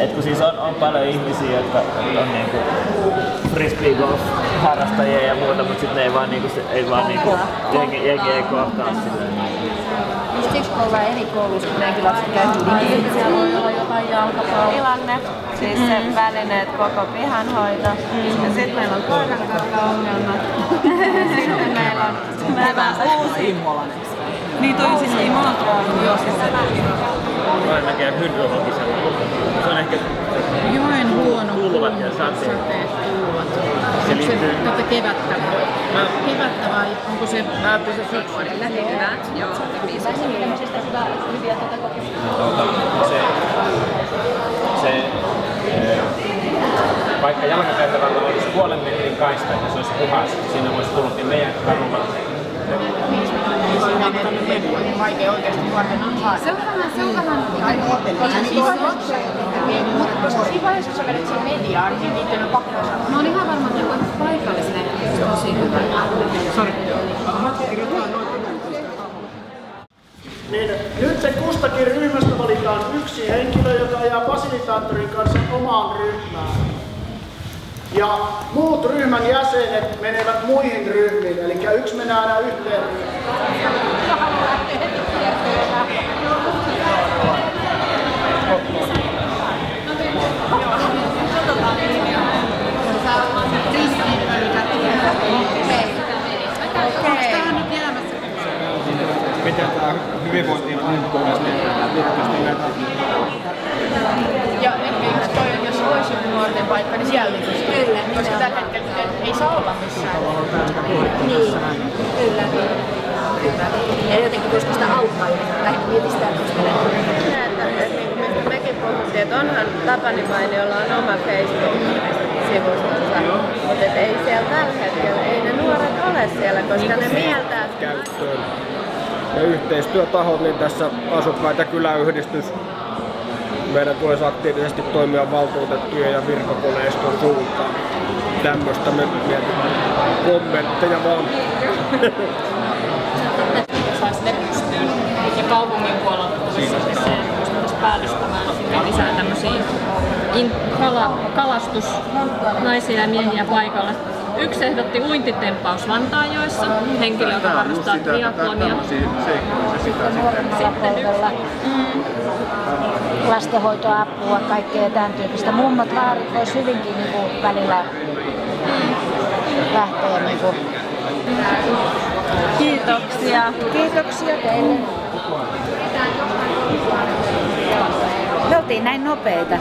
Et kun siis on paljon ihmisiä, jotka on niinku frisbee golf harrastajia ja muuta, mutta sitten ne ei vaan jengi ei kohtaa silleen. Just siksi kun ollaan eri koulussa, kun meidänkin lapset käytiin, niin siellä voi olla jotain jalkapallotilanne, siis se välineet koko pihanhoito. Ja sitten meillä on koirankarkka-ongelmat. Sitten meillä on uusi niin toi siis Imatra joo siis Noin näkee hydrologisella. Se on ehkä joen huono tulvat ja sateet. Se liittyy tätä kevättä. Kevättä vai onko se lähihyvää? Joo. Vaikka jalkakäytävällä olisi puolen metrin kaista ja se olisi puhas, siinä voisi tulla meidän kadulla. Vaikea oikeasti nuorten on saada. Se on vähän siinä vaiheessa, kun sä vedät sen mediaan, niin niiden on pakko saada. Mä oon ihan varma, että paikallisille tosi hyvä. Sori. Niin, nyt se kustakin ryhmästä valitaan yksi henkilö, joka ajaa fasilitaattorin kanssa omaan ryhmään. Ja muut ryhmän jäsenet menevät muihin ryhmiin, eli yksi menee aina yhteen ryhmään. Miten tämä hyvinvointiin on ja ehkä just toi, jos olisi joku nuorten paikka, niin siellä kyllä. Koska tällä hetkellä ei saa olla missään. Niin, kyllä. Ja jotenkin koska sitä auttaa ja lähinnä mietistään Mekin puhuttiin, että onhan Tapani Mainiolla on oma Facebook-sivustonsa, mutta ei siellä tällä hetkellä, ei ne nuoret ole siellä, koska ne mieltää käyttöön. Ja yhteistyötahot, niin tässä asukkaat ja kyläyhdistys. Meidän tulisi aktiivisesti toimia valtuutettujen ja virkakoneiston suuntaan. Tämmöistä me mietitään kommentteja vaan. Saisi ne pystyyn. Ja kaupungin puolelta pystyttäisiin päällystämään lisää tämmöisiä kalastusnaisia ja miehiä paikalle. Yksi ehdotti uintitempaus Vantaanjoessa, henkilö, joka harrastaa triathlonia. Sitten lastenhoitoapua, kaikkea tämän tyyppistä. Mummot vaarit vois hyvinkin niin välillä lähteä. Niin Kiitoksia. Kiitoksia teille. Me oltiin näin nopeita.